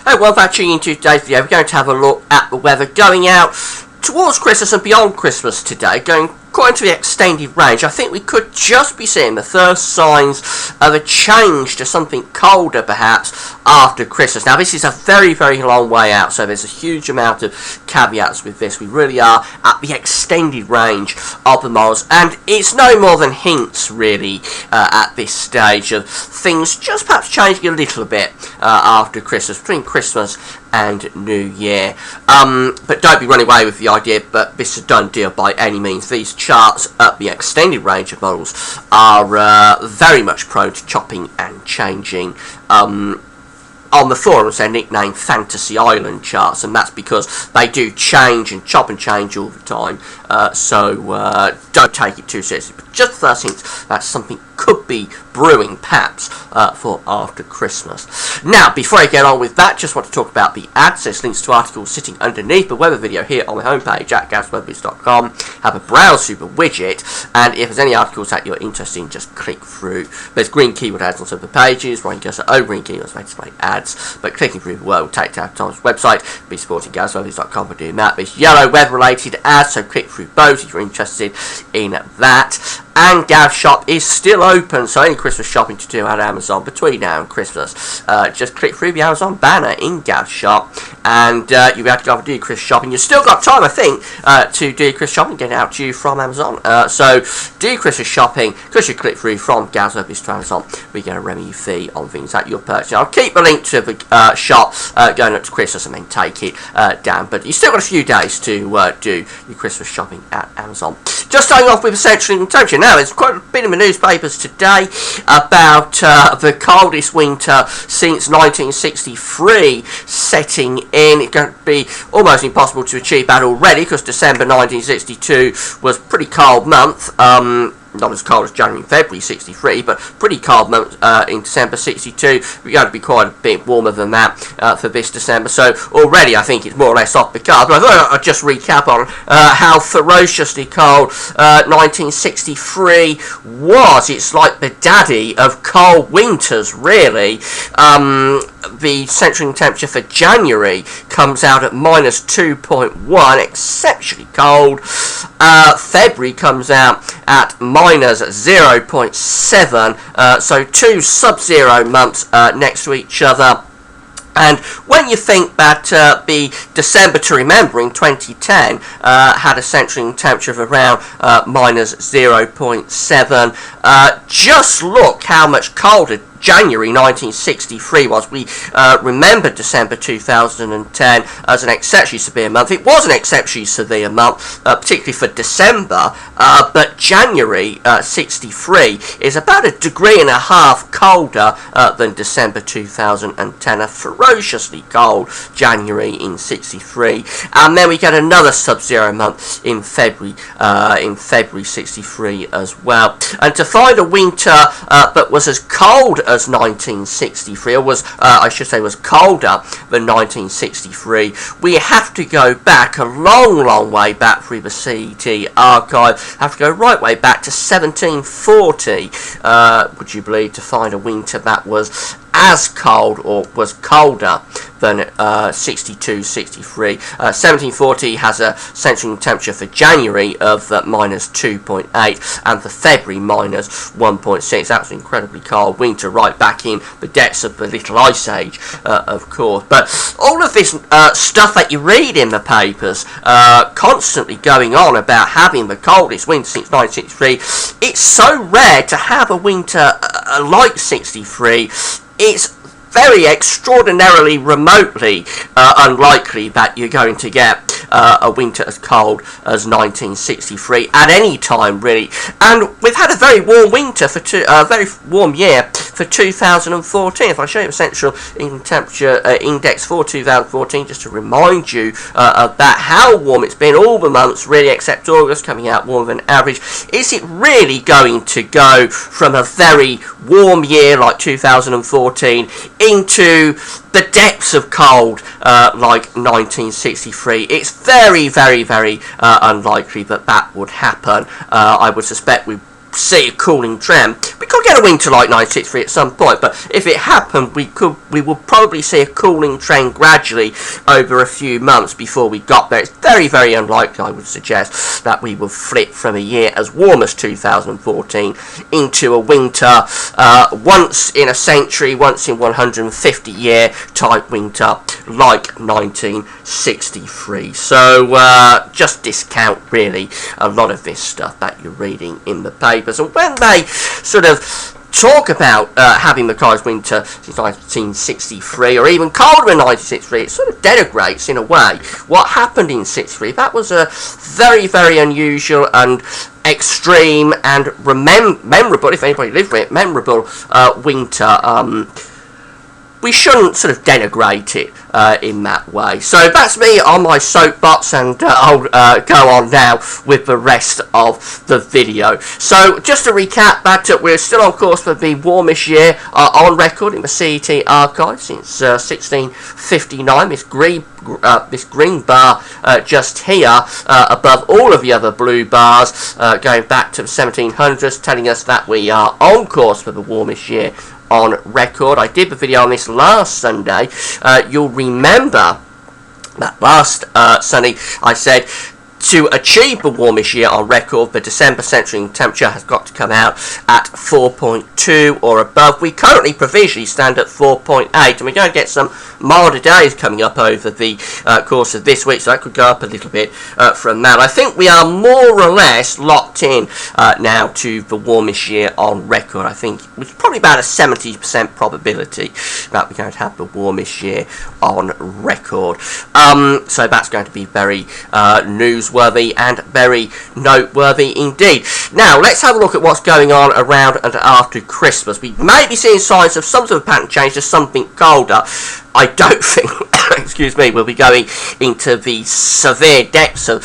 Hey, well, for tuning into today's video, we're going to have a look at the weather going out towards Christmas and beyond Christmas today, going quite into the extended range. I think we could just be seeing the first signs of a change to something colder, perhaps, after Christmas. Now, this is a very, very long way out, so there's a huge amount of caveats with this. We really are at the extended range of the models, and it's no more than hints, really, at this stage of things just perhaps changing a little bit after Christmas, between Christmas and New Year. But don't be running away with the idea that this is a done deal by any means. These charts at the extended range of models are very much prone to chopping and changing. On the forums, they're nicknamed Fantasy Island charts, and that's because they do change and chop and change all the time. So don't take it too seriously. But just first hint, that's something could be brewing, perhaps, for after Christmas. Now, before I get on with that, just want to talk about the ads. There's links to articles sitting underneath the weather video here on my homepage at gavswebbiz.com. Have a browse through the widget, and if there's any articles that you're interested in, just click through. There's green keyword ads on some of the pages, right? You can go to green keywords to display ads, but clicking through the will take to Tom's website. Be supporting gavswebbiz.com for doing that. There's yellow weather-related ads, so click through both if you're interested in that. And Gav Shop is still open, so any Christmas shopping to do at Amazon between now and Christmas, just click through the Amazon banner in Gav Shop, and you'll be able to go and do your Christmas shopping. You've still got time, I think, to do your Christmas shopping, get it out to you from Amazon. So do your Christmas shopping, because you click through from Gav's Webbiz to Amazon, we get a revenue fee on things that you're purchasing. I'll keep the link to the shop going up to Christmas and then take it down, but you've still got a few days to do your Christmas shopping at Amazon. Just starting off with essentially temperature. Now, there's quite a bit in the newspapers today about the coldest winter since 1963 setting in. It's going to be almost impossible to achieve that already, because December 1962 was a pretty cold month. Not as cold as January and February 63, but pretty cold month in December 62. We're going to be quite a bit warmer than that for this December. So already I think it's more or less off the cards. But I thought I'd just recap on how ferociously cold 1963 was. It's like the daddy of cold winters, really. The central temperature for January comes out at minus 2.1, exceptionally cold. February comes out at minus 0.7, so two sub-zero months next to each other. And when you think that the December to remember in 2010 had a central temperature of around minus 0.7, just look how much colder January 1963 was. We remember December 2010 as an exceptionally severe month. It was an exceptionally severe month, particularly for December, but January 63 is about 1.5 degrees colder than December 2010. A ferociously cold January in 63, and then we get another sub-zero month in February 63 as well. And to find a winter that was as cold as 1963, or was colder than 1963, we have to go back a long way back through the CET archive. Have to go right way back to 1740, would you believe, to find a winter that was as cold or was colder than 62-63. 1740 has a central temperature for January of minus 2.8, and for February minus 1.6. That's an incredibly cold winter right back in the depths of the Little Ice Age, of course. But all of this stuff that you read in the papers, constantly going on about having the coldest winter since 1963, it's so rare to have a winter like 63. It's very extraordinarily remotely unlikely that you're going to get a winter as cold as 1963 at any time, really. And we've had a very warm winter for a very warm year for 2014. If I show you the central temperature index for 2014, just to remind you of that, how warm it's been all the months, really, except August, coming out warmer than average. Is it really going to go from a very warm year like 2014 into the depths of cold like 1963? It's very unlikely that would happen. I would suspect we see a cooling trend. We could get a winter like 1963 at some point, but if it happened, we would probably see a cooling trend gradually over a few months before we got there. It's very, very unlikely, I would suggest, that we will flip from a year as warm as 2014 into a winter once in a century, once in 150 year type winter like 1963. So just discount really a lot of this stuff that you're reading in the papers. And when they sort of talk about having the coldest winter since 1963, or even colder than 1963, it sort of denigrates in a way what happened in 63. That was a very, very unusual and extreme and memorable, if anybody lived with it, memorable winter. We shouldn't sort of denigrate it in that way. So that's me on my soapbox, and I'll go on now with the rest of the video. So just to recap that we're still on course for the warmest year on record in the CET archive since 1659. This green bar just here above all of the other blue bars going back to the 1700s, telling us that we are on course for the warmest year on record. I did the video on this last Sunday. You'll remember that last Sunday I said to achieve the warmest year on record, the December century temperature has got to come out at 4.2 or above. We currently provisionally stand at 4.8, and we're going to get some milder days coming up over the course of this week, so that could go up a little bit from that. I think we are more or less locked in now to the warmest year on record. I think it's probably about a 70% probability that we're going to have the warmest year on record. So that's going to be very newsworthy and very noteworthy indeed. Now let's have a look at what's going on around and after Christmas. We may be seeing signs of some sort of pattern change to something colder. I don't think, excuse me, we'll be going into the severe depths of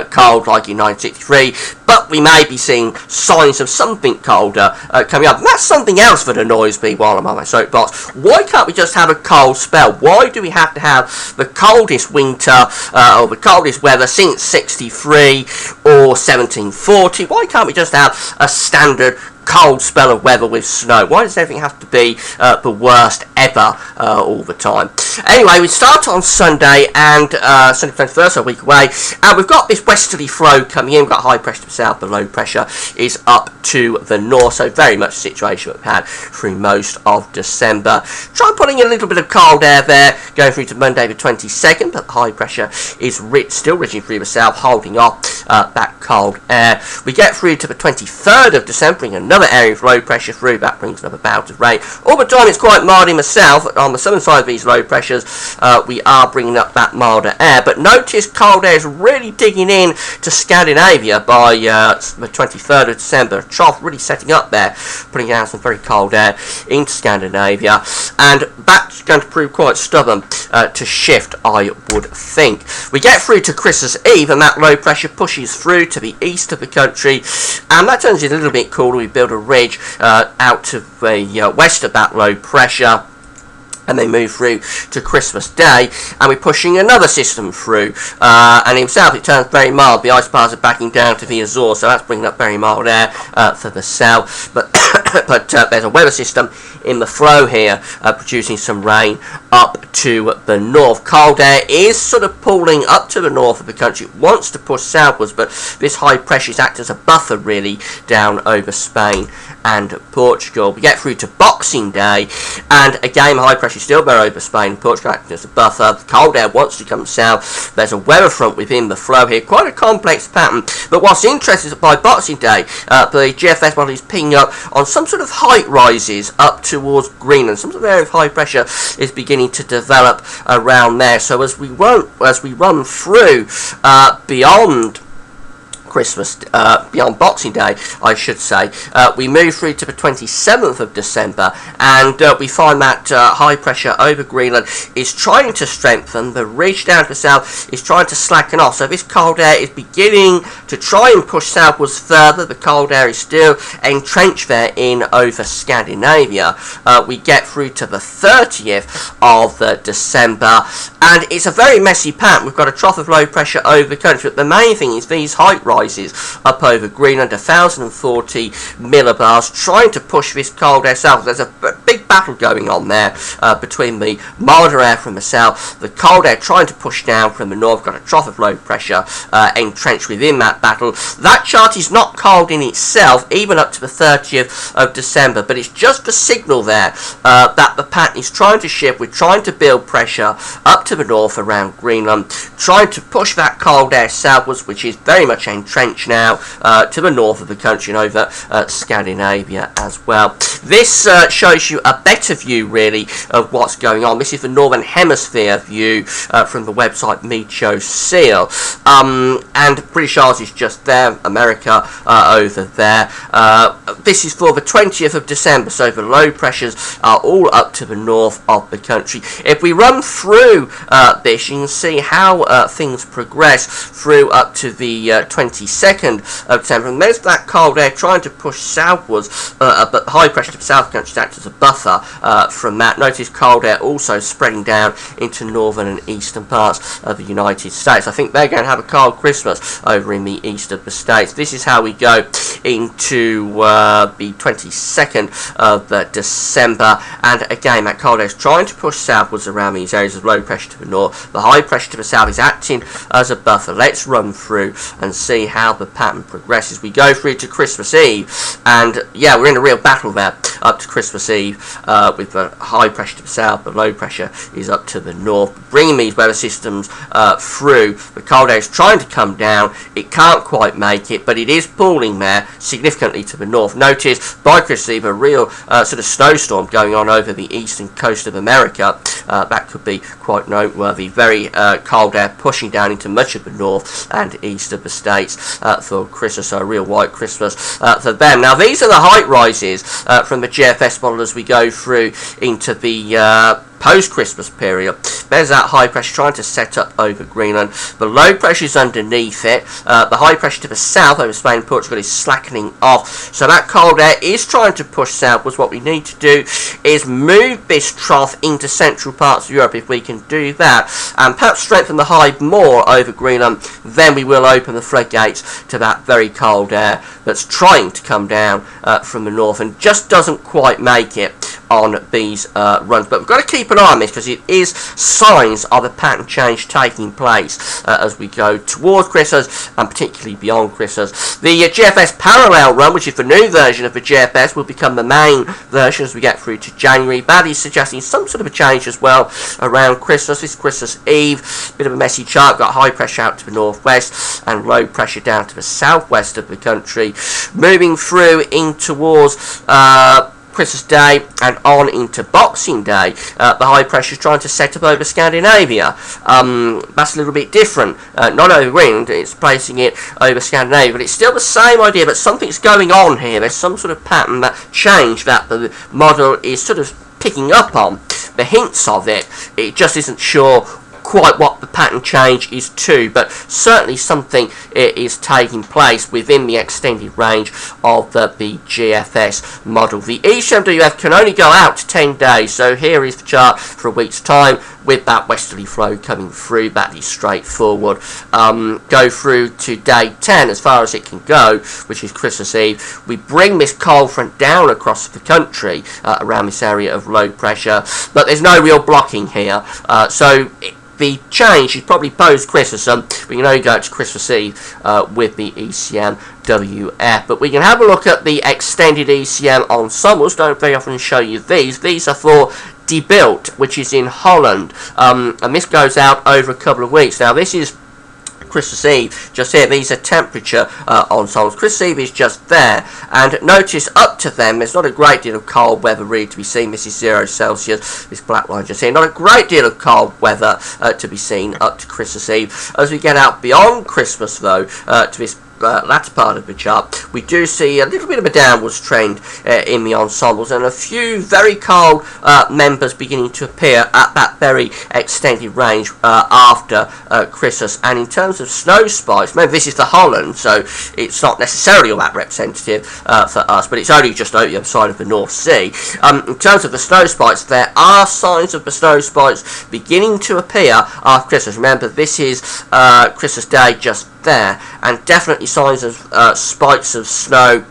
cold like in 1963, but we may be seeing signs of something colder coming up. And that's something else that annoys me while I'm on my soapbox. Why can't we just have a cold spell? Why do we have to have the coldest winter or the coldest weather since 63 or 1740? Why can't we just have a standard cold spell of weather with snow? Why does everything have to be the worst ever all the time? Anyway, we start on Sunday, and Sunday 21st, a week away, and we've got this westerly flow coming in. We've got high pressure to the south, the low pressure is up to the north, so very much the situation we've had through most of December. Try putting a little bit of cold air there going through to Monday the 22nd, but the high pressure is still reaching through the south, holding off that cold air. We get through to the 23rd of December, bringing another area of low pressure through. That brings another bout of rain. All the time it's quite mild in the south. On the southern side of these low pressures, we are bringing up that milder air, but notice cold air is really digging in to Scandinavia by the 23rd of December. A trough really setting up there, putting down some very cold air into Scandinavia, and that's going to prove quite stubborn to shift, I would think. We get through to Christmas Eve, and that low pressure pushes through to the east of the country, and that turns it a little bit cooler. We build a ridge out to the west of that low pressure, and they move through to Christmas Day, and we're pushing another system through, and in south it turns very mild. The ice bars are backing down to the Azores, so that's bringing up very mild air for the south, but there's a weather system in the flow here producing some rain up to the north. Cold air is sort of pulling up to the north of the country. It wants to push southwards, but this high pressure is acting as a buffer really down over Spain and Portugal. We get through to Boxing Day, and again high pressure is still there over Spain and Portugal, acting as a buffer. The cold air wants to come south. There's a weather front within the flow here, quite a complex pattern, but what's interesting is that by Boxing Day the GFS model is picking up on some sort of height rises up towards Greenland. Some sort of area of high pressure is beginning to develop around there, so as we run through beyond Christmas, beyond Boxing Day, I should say, we move through to the 27th of December, and we find that high pressure over Greenland is trying to strengthen. The ridge down to the south is trying to slacken off, so this cold air is beginning to try and push southwards further. The cold air is still entrenched there in over Scandinavia. We get through to the 30th of December, and it's a very messy pattern. We've got a trough of low pressure over the country, but the main thing is these height rises rises up over Greenland, 1,040 millibars, trying to push this cold air south. There's a big battle going on there between the milder air from the south, the cold air trying to push down from the north. Got a trough of low pressure entrenched within that battle. That chart is not cold in itself, even up to the 30th of December, but it's just the signal there that the pattern is trying to shift. We're trying to build pressure up to the north around Greenland, trying to push that cold air southwards, which is very much entrenched now to the north of the country and over Scandinavia as well. This shows you a better view really of what's going on. This is the northern hemisphere view from the website Meteoseal, and British Isles is just there, America over there. This is for the 20th of December, so the low pressures are all up to the north of the country. If we run through this, you can see how things progress through up to the 22nd of December, and there's that cold air trying to push southwards, but high pressure to the south country acts as a buffer from that. Notice cold air also spreading down into northern and eastern parts of the United States. I think they're going to have a cold Christmas over in the east of the States. This is how we go into the 22nd of December, and again that cold air is trying to push southwards around these areas of low pressure to the north. The high pressure to the south is acting as a buffer. Let's run through and see how the pattern progresses. We go through to Christmas Eve, and yeah, we're in a real battle there up to Christmas Eve with the high pressure to the south. The low pressure is up to the north, bringing these weather systems through. The cold air is trying to come down. It can't quite make it, but it is pulling there significantly to the north. Notice by Christmas Eve a real sort of snowstorm going on over the eastern coast of America. That could be quite noteworthy. Very cold air pushing down into much of the north and east of the states for Christmas, so a real white Christmas for them. Now these are the height rises from the GFS model as we go through into the post-Christmas period. There's that high pressure trying to set up over Greenland. The low pressure is underneath it. The high pressure to the south over Spain and Portugal is slackening off. So that cold air is trying to push southwards. What we need to do is move this trough into central parts of Europe. If we can do that, and perhaps strengthen the high more over Greenland, then we will open the floodgates to that very cold air that's trying to come down from the north and just doesn't quite make it on these runs. But we've got to keep an eye on this because it is signs of a pattern change taking place as we go towards Christmas and particularly beyond Christmas. The GFS parallel run, which is the new version of the GFS, will become the main version as we get through to January. That is suggesting some sort of a change as well around Christmas. This is Christmas Eve, bit of a messy chart. Got high pressure out to the northwest and low pressure down to the southwest of the country, moving through in towards Christmas Day and on into Boxing Day. The high pressure is trying to set up over Scandinavia. That's a little bit different. Not over Greenland, it's placing it over Scandinavia, but it's still the same idea, but something's going on here. There's some sort of pattern, that change that the model is sort of picking up on. The hints of it, it just isn't sure quite what the pattern change is to, but certainly something is taking place within the extended range of the GFS model. The ECMWF can only go out to 10 days, so here is the chart for a week's time with that westerly flow coming through. That is straightforward. Go through to day 10 as far as it can go, which is Christmas Eve. We bring this cold front down across the country around this area of low pressure, but there's no real blocking here, the change is probably post-Christmas. We can only go to Christmas Eve with the ECMWF. But we can have a look at the extended ECM ensembles. Don't very often show you these. These are for De Built, which is in Holland. And this goes out over a couple of weeks. Now, this is Christmas Eve, just here. These are temperature ensembles. Christmas Eve is just there, and notice up to them there's not a great deal of cold weather really to be seen. This is 0 Celsius, this black line just here. Not a great deal of cold weather to be seen up to Christmas Eve. As we get out beyond Christmas though, to this latter part of the chart, we do see a little bit of a downwards trend in the ensembles, and a few very cold members beginning to appear at that very extended range after Christmas. And in terms of snow spikes, remember this is the Holland, so it's not necessarily all that representative for us, but it's only just over the other side of the North Sea. In terms of the snow spikes, there are signs of the snow spikes beginning to appear after Christmas. Remember, this is Christmas Day just there, and definitely signs of spikes of snow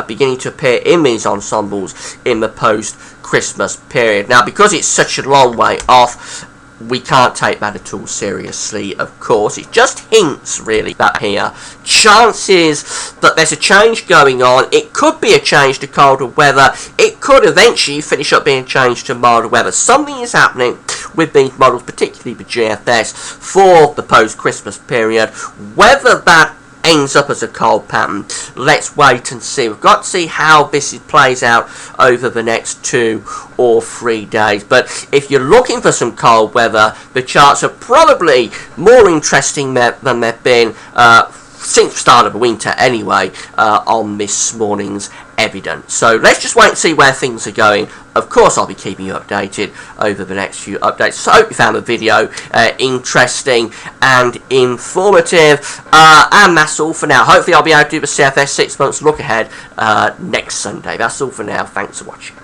beginning to appear in these ensembles in the post-Christmas period. Now, because it's such a long way off, we can't take that at all seriously, of course. It's just hints, really, that here. Chances that there's a change going on. It could be a change to colder weather. It could eventually finish up being changed to milder weather. Something is happening with these models, particularly the GFS, for the post-Christmas period. Whether that ends up as a cold pattern, let's wait and see. We've got to see how this plays out over the next 2 or 3 days. But if you're looking for some cold weather, the charts are probably more interesting than they've been since the start of the winter anyway, on this morning's evidence. So let's just wait and see where things are going. Of course, I'll be keeping you updated over the next few updates. So I hope you found the video interesting and informative. And that's all for now. Hopefully I'll be able to do the CFS 6 months look ahead next Sunday. That's all for now. Thanks for watching.